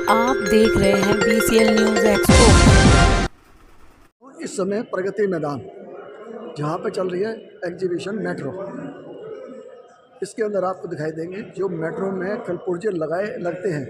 आप देख रहे हैं BCL न्यूज़ एक्सपो। इस समय प्रगति मैदान जहाँ पे चल रही है एग्जीबिशन मेट्रो, इसके अंदर आपको दिखाई देंगे जो मेट्रो में कलपुर्जे लगते हैं,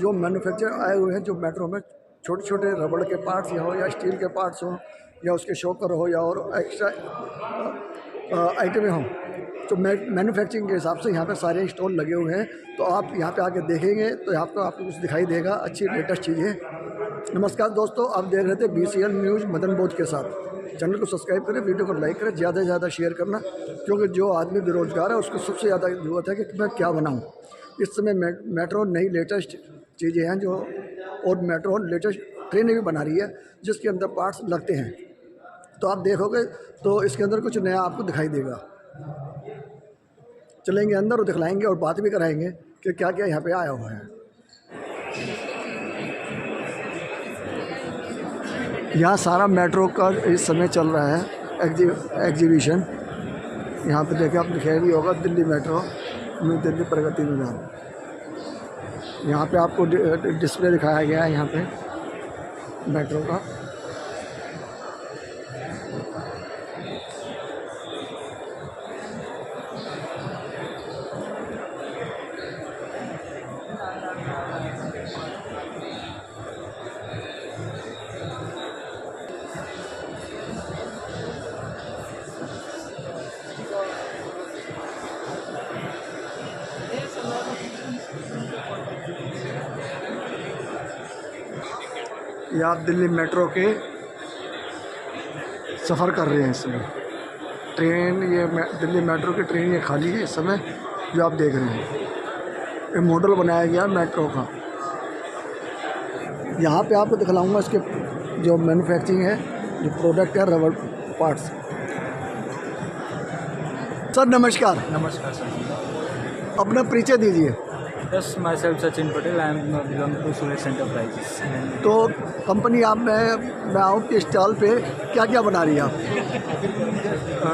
जो मैन्युफैक्चर आए हुए हैं, जो मेट्रो में छोटे छोटे रबड़ के पार्ट्स हो या स्टील के पार्ट्स हो या उसके शॉकर हो या और एक्स्ट्रा आइटमें हों, तो मैन्युफैक्चरिंग के हिसाब से यहाँ पे सारे स्टॉल लगे हुए हैं। तो आप यहाँ पे आके देखेंगे तो आपको कुछ दिखाई देगा, अच्छी लेटेस्ट चीज़ें। नमस्कार दोस्तों, आप देख रहे थे BCL न्यूज़ मदन बोध के साथ। चैनल को सब्सक्राइब करें, वीडियो को लाइक करें, ज़्यादा से ज़्यादा शेयर करना, क्योंकि जो आदमी बेरोजगार है उसको सबसे ज़्यादा ज़रूरत है कि मैं क्या बनाऊँ। इस समय मेट्रो नई लेटेस्ट चीज़ें हैं जो, और मेट्रो लेटेस्ट ट्रेनें भी बना रही है जिसके अंदर पार्ट्स लगते हैं। तो आप देखोगे तो इसके अंदर कुछ नया आपको दिखाई देगा। चलेंगे अंदर और दिखलाएंगे और बात भी कराएंगे कि क्या क्या यहाँ पे आया हुआ है। यहाँ सारा मेट्रो का इस समय चल रहा है एग्जीबिशन। यहाँ पे देखिए, आप दिखाई भी होगा दिल्ली मेट्रो, न्यू दिल्ली प्रगति मैदान। यहाँ पे आपको डिस्प्ले दिखाया गया है यहाँ पे मेट्रो का। ये आप दिल्ली मेट्रो के सफ़र कर रहे हैं इस समय। ट्रेन, ये दिल्ली मेट्रो की ट्रेन ये खाली है इस समय, जो आप देख रहे हैं। ये मॉडल बनाया गया मेट्रो का। यहाँ पे आपको दिखलाऊंगा इसके जो मैन्युफैक्चरिंग है, जो प्रोडक्ट है, रबड़ पार्ट्स। सर नमस्कार। नमस्कार सर। अपना परिचय दीजिए। Yes, myself Sachin Patel, I am belong to Suresh Enterprises. तो कंपनी आप मैं आऊँ कि स्टॉल पे क्या क्या बना रही है आप?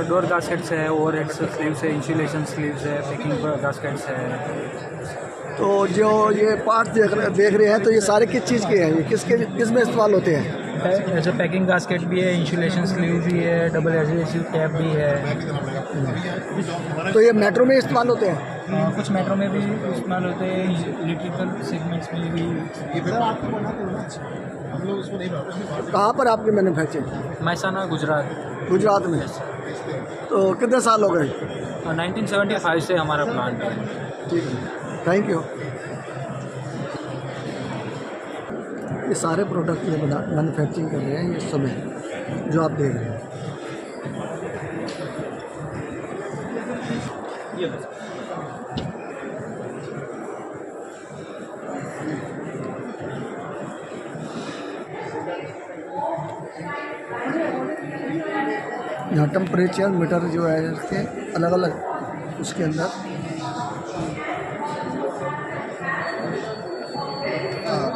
डोर गास्केट्स है, ओवर हेड स्लीव्स है, इंसुलेशन स्लीव्स है, पैकिंग गास्केट्स है। तो जो ये पार्ट्स देख रहे हैं, तो ये सारे किस चीज़ के हैं? ये किस में इस्तेमाल होते हैं? ऐसे पैकिंग गास्केट भी है, इंसुलेशन स्लीव भी है, डबल एडहेसिव टैप भी है। तो ये मेट्रो में इस्तेमाल होते हैं? कुछ मेट्रो में भी इस्तेमाल होते हैं, इलेक्ट्रिकल सेगमेंट्स में भी। कहाँ पर आपकी मैन्युफैक्चरिंग? महसाना, गुजरात में। तो कितने साल हो गए? 1975 से हमारा प्लांट है। ठीक है, थैंक यू। ये सारे प्रोडक्ट ये मैन्युफैक्चरिंग कर रहे हैं इस समय, जो आप देख रहे हैं। यहाँ टेम्परेचर मीटर जो है इसके अलग अलग, उसके अंदर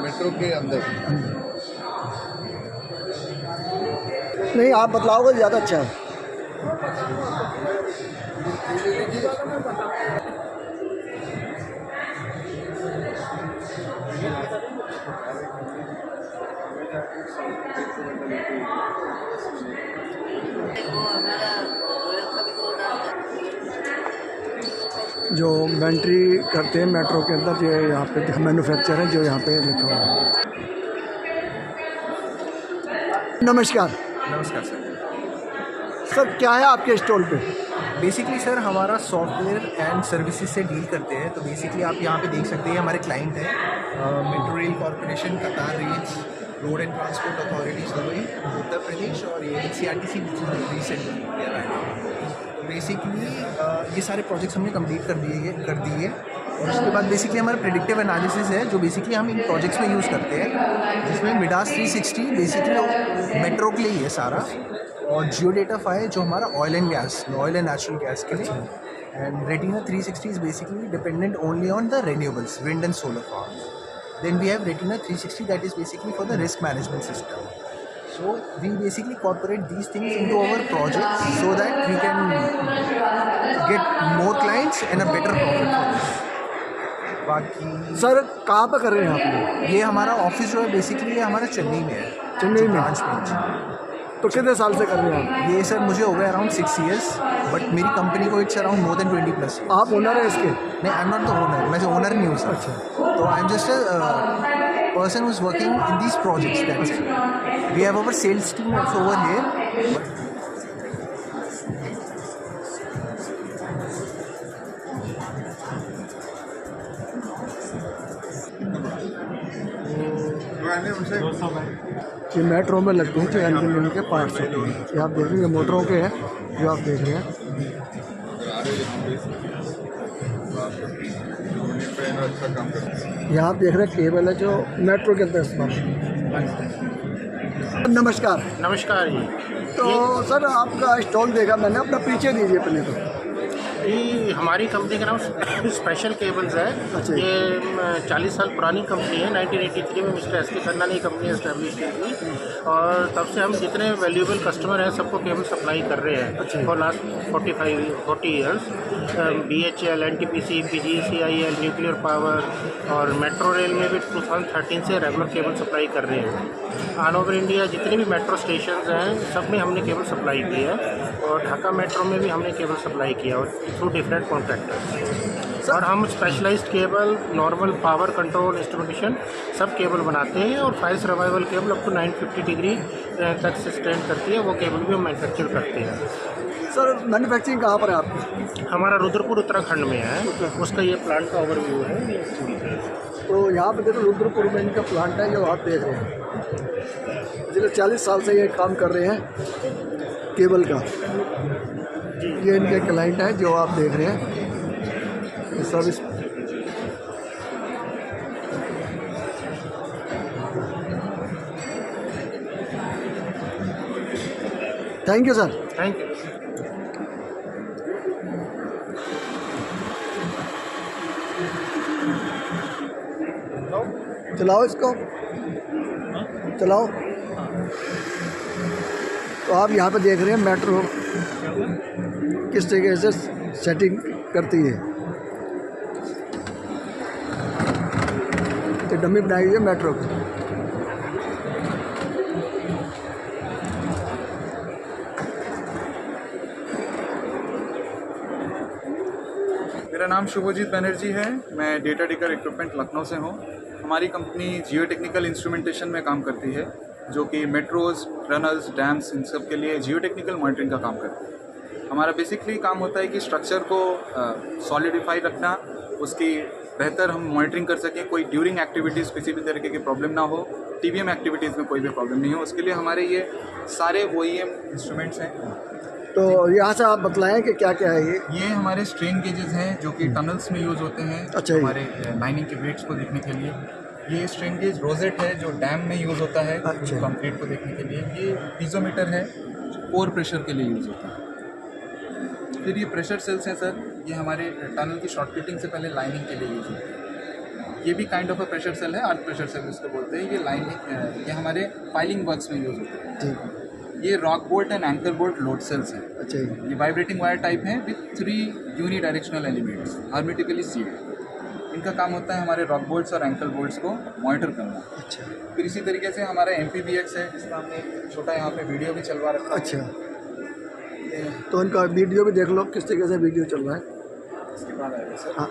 मेट्रो के अंदर नहीं, आप बतलाओगे ज़्यादा अच्छा है। जो मेंट्री करते हैं मेट्रो के अंदर, जो यहाँ पे मैन्युफैक्चर है, जो यहाँ पे लिखा हुआ है। नमस्कार। नमस्कार सर। सर क्या है आपके स्टॉल पे? बेसिकली सर हमारा सॉफ्टवेयर एंड सर्विसेज से डील करते हैं। तो बेसिकली आप यहाँ पे देख सकते हैं, हमारे क्लाइंट है metro rail corporation, Qatar range, road and transport authorities Dubai, Uttar Pradesh, और ये NCRTC रिसेंटली। बेसिकली ये सारे प्रोजेक्ट्स हमने कंप्लीट कर दिए। और उसके बाद बेसिकली हमारा प्रेडिक्टिव एनालिसिस है, जो बेसिकली हम इन प्रोजेक्ट्स में यूज़ करते हैं, जिसमें मिडास 360 बेसिकली मेट्रो के लिए है सारा, और जियो डेटा 5 जो हमारा ऑयल एंड नेचुरल गैस के लिए, and retina 360 is basically dependent only on the renewables, wind and solar power. Then we have Retina 360, that is basically for the risk management system. So we basically incorporate these things into our projects so that we can get more clients and a better profit for this. बाकी sir कहाँ पे कर रहे हैं आप लोग? ये हमारा ऑफिस जो है बेसिकली ये हमारा चेन्नई में है, चेन्नई में? ब्रांच में जी। तो कितने साल से कर रहे हैं आप? ये सर मुझे हो गया अराउंड 6 years, बट मेरी कंपनी को it's around more than 20+ years। आप ओनर हैं इसके? नहीं, I am not the owner, मैं ओनर नहीं हूँ सर। अच्छा। तो I am just person who is working in these projects, that's it. We have our sales team also over here. ये मेट्रो में लगते हैं जो इंजन के पार्ट्स होते हैं। ये आप देख रहे हैं, ये मोटरों के हैं जो आप देख रहे हैं। यहाँ आप देख रहे हैं केबल है जो मेट्रो के अंदर इस्तेमाल। नमस्कार। नमस्कार जी। तो सर आपका स्टॉल देखा मैंने, अपना पीछे दीजिए पहले तो। ये हमारी कंपनी का नाम स्पेशल केबल्स है। अच्छा। ये 40 साल पुरानी कंपनी है। 1983 में मिस्टर एस के खन्ना ने कंपनी एस्टेब्लिश की थी और तब से हम जितने वैल्यूएबल कस्टमर हैं सबको केबल सप्लाई कर रहे हैं for last 40 years. BHEL, NTPC, PGCIL, nuclear power और मेट्रो रेल में भी 2013 से रेगुलर केबल सप्लाई कर रहे हैं। ऑल ओवर इंडिया जितने भी मेट्रो स्टेशन हैं सब में हमने केबल सप्लाई की है और ढाका मेट्रो में भी हमने केबल सप्लाई किया और थ्रू डिफरेंट कॉन्ट्रैक्टर्स। और हम specialised cable, normal power control, instrumentation सब केबल बनाते हैं और fire survival cable up to 950 degree तक सस्टेन करती है, वो केबल भी हम मैन्युफैक्चर करते हैं। सर मैन्युफैक्चरिंग कहाँ पर है आपकी? हमारा रुद्रपुर उत्तराखंड में है, उसका ये प्लांट का ओवरव्यू है। तो यहाँ पे देखो रुद्रपुर में इनका प्लांट है जो आप देख रहे हैं। पिछले 40 साल से ये काम कर रहे हैं केबल का। ये इनके क्लाइंट है जो आप देख रहे हैं। Service thank you sir. Thank you. चलाओ इसको, चलाओ। तो आप यहाँ पे देख रहे हैं मेट्रो किस तरीके से सेटिंग करती है। तो डमी बनाई हुई है मेट्रो की। मेरा नाम शुभजीत बनर्जी है। मैं डेटा टेकर इक्विपमेंट लखनऊ से हूँ। हमारी कंपनी जियो टेक्निकल इंस्ट्रूमेंटेशन में काम करती है, जो कि मेट्रोज़, टनल्स, डैम्स, इन सब के लिए जियो टेक्निकल मॉनिटरिंग का काम करती है। हमारा बेसिकली काम होता है कि स्ट्रक्चर को सॉलिडिफाई रखना, उसकी बेहतर हम मॉनिटरिंग कर सकें, कोई ड्यूरिंग एक्टिविटीज़ किसी भी तरीके की प्रॉब्लम ना हो, TBM एक्टिविटीज़ में कोई भी प्रॉब्लम नहीं हो, उसके लिए हमारे ये सारे OEM इंस्ट्रूमेंट्स हैं। तो यहाँ से आप बतलाएं कि क्या क्या है ये हमारे स्ट्रेन गेजेस हैं जो कि टनल्स में यूज़ होते हैं। अच्छा। हमारे लाइनिंग के वेट्स को देखने के लिए। ये स्ट्रेन गेज रोजेट है जो डैम में यूज़ होता है अच्छा। कंक्रीट को देखने के लिए। ये पीजोमीटर है, कोर प्रेशर के लिए यूज़ होता है। फिर ये प्रेशर सेल्स हैं सर, ये हमारे टनल की शॉर्ट फिटिंग से पहले लाइनिंग के लिए यूज़ होते हैं। ये भी kind of a pressure cell है, अर्थ प्रेशर सेल इसको बोलते हैं। ये लाइनिंग ये हमारे पाइलिंग वर्क्स में यूज़ होते हैं। ठीक है। ये rock bolt and anchor bolt load cells हैं। अच्छा जी। ये वाइब्रेटिंग वायर टाइप हैं with 3 unidirectional elements hermetically sealed. इनका काम होता है हमारे रॉक बोल्ट्स और एंकल बोल्ट्स को मॉनिटर करना। अच्छा फिर इसी तरीके से हमारा MPBX है, जिसका हमने छोटा यहाँ पे वीडियो भी चलवा रखा है। अच्छा, तो इनका वीडियो भी देख लो किस तरीके से वीडियो चल रहा है। इसके बाद आएगा सर। हाँ,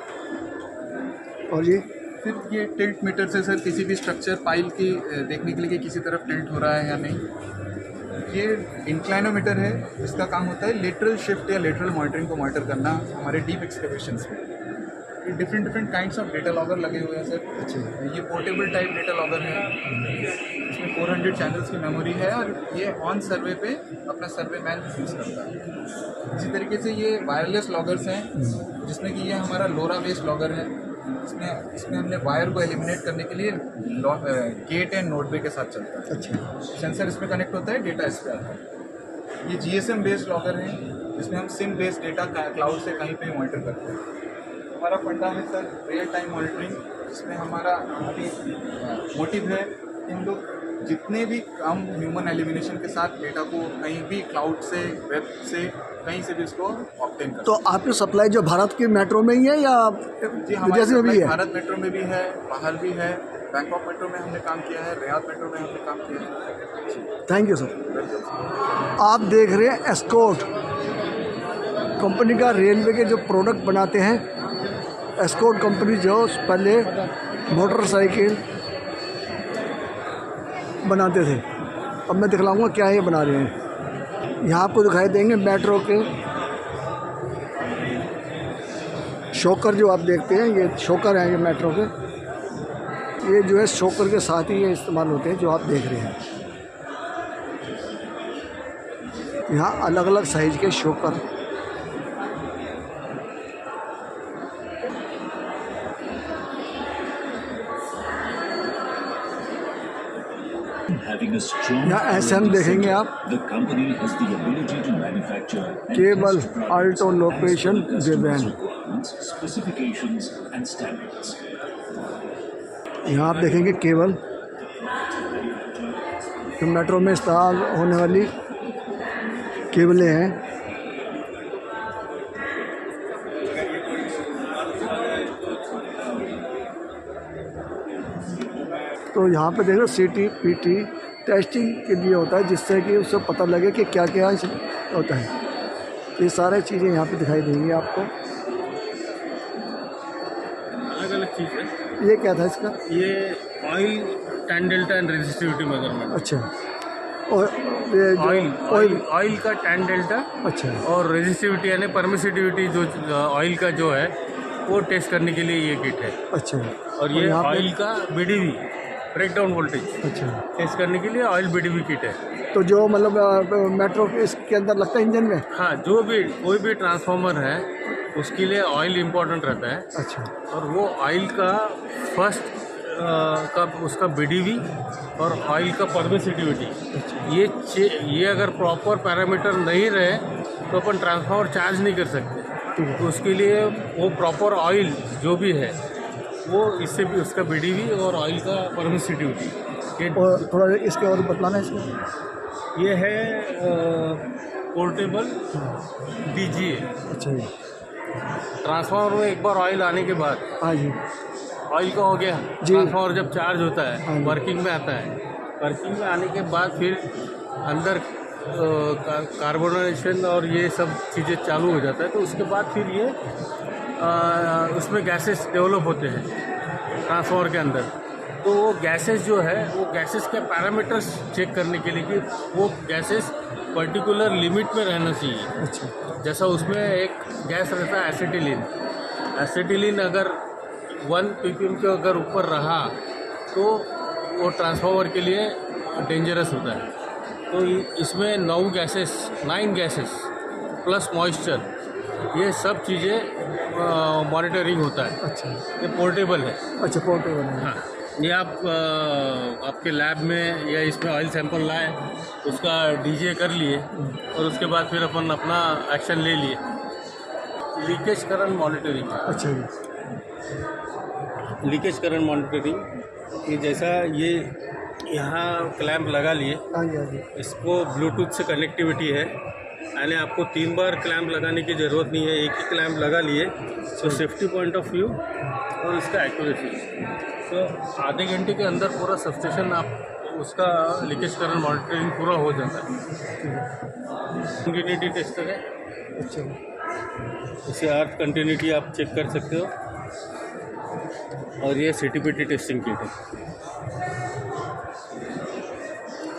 और ये फिर ये टिल्ट मीटर से सर किसी भी स्ट्रक्चर पाइल की देखने के लिए कि किसी तरफ टिल्ट हो रहा है या नहीं। ये इंक्लाइनोमीटर है, इसका काम होता है लेटरल शिफ्ट या लेटरल मॉनिटरिंग को मॉनिटर करना हमारे डीप एक्सकेवेशंस में। ये different kinds of data logger लगे हुए हैं सर। अच्छा, ये पोर्टेबल टाइप डेटा लॉगर है, इसमें 400 चैनल्स की मेमोरी है और ये ऑन सर्वे पे अपना सर्वे मैन यूज़ करता है। इसी तरीके से ये वायरलेस लॉगर्स हैं, जिसमें कि ये हमारा लोरा बेस्ड लॉगर है। इसमें हमने वायर को एलिमिनेट करने के लिए गेट एंड नोड बे के साथ चलता है। अच्छा, सेंसर इसमें कनेक्ट होता है, डेटा इस पर आता है। ये GSM बेस्ड लॉगर है, जिसमें हम सिम बेस्ड डेटा क्लाउड से कहीं पे मॉनिटर करते हैं। हमारा फंडा है सर रियल टाइम मॉनिटरिंग, जिसमें हमारा मोटिव है कि हम लोग जितने भी कम ह्यूमन एलिमिनेशन के साथ डेटा को कहीं भी क्लाउड से, वेब से कहीं से भी इसको ऑब्टेन कर तो आपकी सप्लाई जो भारत की मेट्रो में ही है या जी, हमारी विदेश में भी सप्लाई है? भारत मेट्रो में भी है, बाहर भी है, बैंकॉक मेट्रो में हमने काम किया है, रियाद मेट्रो में हमने काम किया है। Thank you sir. आप देख रहे हैं एस्कॉर्ट कंपनी का रेलवे के जो प्रोडक्ट बनाते हैं। एस्कॉर्ट कंपनी जो पहले मोटरसाइकिल बनाते थे, अब मैं दिखलाऊंगा क्या ये बना रहे हैं। यहाँ आपको दिखाई देंगे मेट्रो के शॉकर जो आप देखते हैं, ये शॉकर हैं ये मेट्रो के। ये जो है शॉकर के साथ ही ये इस्तेमाल होते हैं जो आप देख रहे हैं। यहाँ अलग अलग साइज के शॉकर यहाँ SM देखेंगे आप। केबल अल्टो लोकेशन विवैन, यहाँ आप देखेंगे केबल जो मेट्रो में इस्तेमाल होने वाली केबलें हैं। तो यहाँ पे देखो CT-PT टेस्टिंग के लिए होता है, जिससे कि उससे पता लगे कि क्या क्या होता है। ये सारी चीज़ें यहाँ पे दिखाई देंगी आपको। अलग अलग चीज़ है। ये क्या था इसका? ये oil tan delta and resistivity measurement. अच्छा, और ये ऑयल का टैन डेल्टा, अच्छा, और रेजिस्टिविटी यानी परमिसिटिविटी जो ऑयल का जो है वो टेस्ट करने के लिए ये किट है। अच्छा, और ये ऑयल का BDV ब्रेक डाउन वोल्टेज अच्छा टेस्ट करने के लिए ऑयल BDV किट है। तो जो मतलब मेट्रो इसके अंदर लगता है इंजन में? हाँ, जो भी कोई भी ट्रांसफार्मर है उसके लिए ऑयल इम्पोर्टेंट रहता है। अच्छा, और वो ऑयल का फर्स्ट का उसका BDV और ऑयल का परमिसिटिविटी, ये अगर प्रॉपर पैरामीटर नहीं रहे तो अपन ट्रांसफार्मर चार्ज नहीं कर सकते। तो उसके लिए वो प्रॉपर ऑयल जो भी है वो इससे भी उसका BDV और ऑयल का परमिसिटिविटी। और थोड़ा इसके और बतलाना है इसमें। ये है पोर्टेबल DGA। अच्छा जी, ट्रांसफार्मर में एक बार ऑयल आने के बाद, हाँ जी, ऑयल का हो गया, जी। ट्रांसफार्मर जब चार्ज होता हाँ है जी। वर्किंग में आता है, वर्किंग में आने के बाद फिर अंदर कार्बोनेशन और ये सब चीज़ें चालू हो जाता है। तो उसके बाद फिर ये उसमें गैसेस डेवलप होते हैं ट्रांसफार्मर के अंदर। तो वो गैसेस जो है वो गैसेस के पैरामीटर्स चेक करने के लिए कि वो गैसेस पर्टिकुलर लिमिट में रहना चाहिए। अच्छा, जैसा उसमें एक गैस रहता है एसिटिलीन। एसिटिलीन अगर 1 ppm के अगर ऊपर रहा तो वो ट्रांसफार्मर के लिए डेंजरस होता है। तो इसमें 9 गैसेस प्लस मॉइस्चर, ये सब चीज़ें मॉनिटरिंग होता है। अच्छा, ये पोर्टेबल है। अच्छा, पोर्टेबल है। हाँ, ये आप आपके लैब में या इसमें ऑयल सैंपल लाए, उसका DGA कर लिए और उसके बाद फिर अपन अपना एक्शन ले लिए। Leakage current monitoring. अच्छा जी, लीकेज करंट मॉनिटरिंग, ये जैसा ये यहाँ क्लैंप लगा लिए, हाँ जी, हाँ जी, इसको ब्लूटूथ से कनेक्टिविटी है, यानी आपको 3 बार क्लैंप लगाने की ज़रूरत नहीं है, एक ही क्लैंप लगा लिए। तो सेफ्टी पॉइंट ऑफ व्यू और इसका एक्यूरेसी, तो आधे घंटे के अंदर पूरा सबस्टेशन आप उसका लीकेज करंट मॉनिटरिंग पूरा हो जाता है। कंटिन्यूटी टेस्टर है। अच्छा, इसे अर्थ कंटिन्यूटी आप चेक कर सकते हो। और ये CT-PT टेस्टिंग किट है।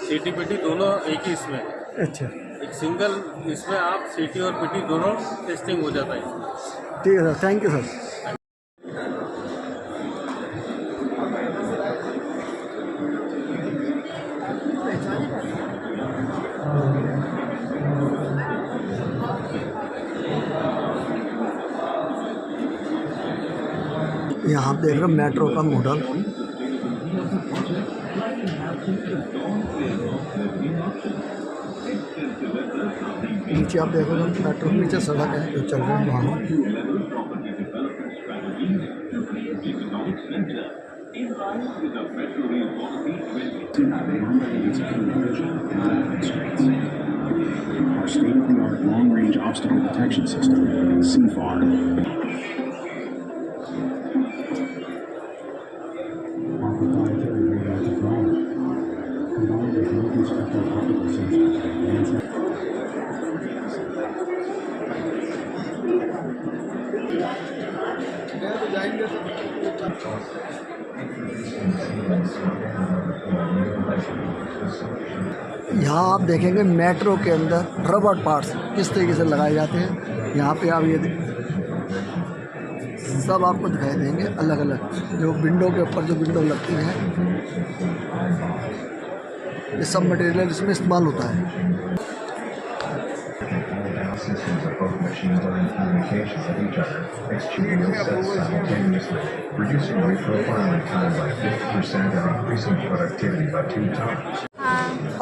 CT-PT दोनों एक ही इसमें है। अच्छा, एक सिंगल इसमें आप CT और PT दोनों टेस्टिंग हो जाता है। ठीक है सर, थैंक यू सर। यहाँ आप देख रहे हो मेट्रो का मॉडल। नीचे आप देखो तो मेट्रो के नीचे सड़क है जो चल रहे हैं वहाँ। Our state-of-the-art long-range obstacle detection system, CFAR. Our proprietary radar technology, combined with multi-spectral optical sensors and advanced यहाँ आप देखेंगे मेट्रो के अंदर रबर पार्ट्स किस तरीके से लगाए जाते हैं। यहाँ पे आप ये सब आपको दिखाई देंगे अलग अलग, जो विंडो के ऊपर जो विंडो लगती हैं, ये सब मटेरियल इसमें इस्तेमाल होता है। systems of both machines are in communication with each other, executing those sets simultaneously, reducing reprofiling time by 50% and increasing productivity by 2 times.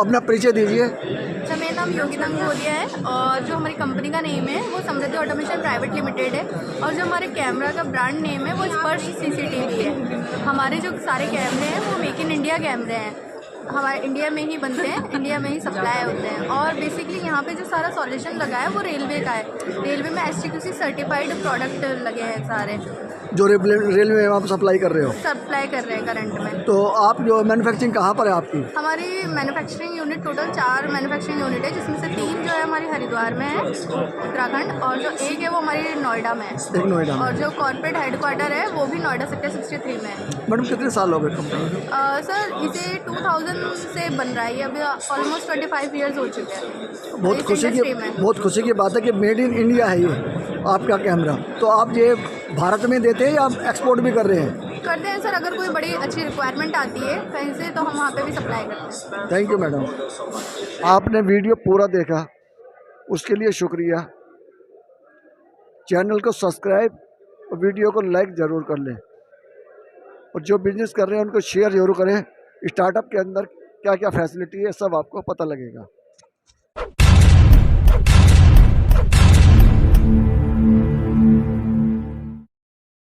अपना परिचय दीजिए। अच्छा, मेरा नाम योगिता अंगोरिया है और जो हमारी कंपनी का नेम है वो समृद्धि ऑटोमेशन प्राइवेट लिमिटेड है और जो हमारे कैमरा का ब्रांड नेम है वो स्पर्श सीसीटीवी है। हमारे जो सारे कैमरे हैं वो मेक इन इंडिया कैमरे हैं, हमारे इंडिया में ही बनते हैं, इंडिया में ही सप्लाई होते हैं। और बेसिकली यहाँ पे जो सारा सॉल्यूशन लगा है वो रेलवे का है। रेलवे में STQC सर्टिफाइड प्रोडक्ट लगे हैं सारे, जो रेलवे में आप सप्लाई कर रहे हो? सप्लाई कर रहे हैं करंट में। तो आप जो मैन्युफैक्चरिंग कहाँ पर है आपकी? हमारी manufacturing unit total 4 manufacturing unit है, जिसमें से 3 जो है हमारी हरिद्वार में है उत्तराखंड, और जो एक है वो हमारी नोएडा में है। एक नोएडा में। और जो कॉर्पोरेट हेडक्वार्टर है वो भी नोएडा सेक्टर 63 में है। मैडम कितने साल हो गए कंपनी? सर इसे 2000 से बन रहा है, अभी ऑलमोस्ट 25 ईयर्स हो चुके हैं। बहुत खुशी की बात है कि मेड इन इंडिया है ये आपका कैमरा। तो आप ये भारत में देते हैं या आप एक्सपोर्ट भी कर रहे हैं? करते हैं सर, अगर कोई बड़ी अच्छी रिक्वायरमेंट आती है कहीं से तो हम वहाँ पे भी सप्लाई करते हैं। थैंक यू मैडम, आपने वीडियो पूरा देखा उसके लिए शुक्रिया। चैनल को सब्सक्राइब और वीडियो को लाइक ज़रूर कर लें, और जो बिजनेस कर रहे हैं उनको शेयर ज़रूर करें। स्टार्टअप के अंदर क्या क्या फैसिलिटी है सब आपको पता लगेगा।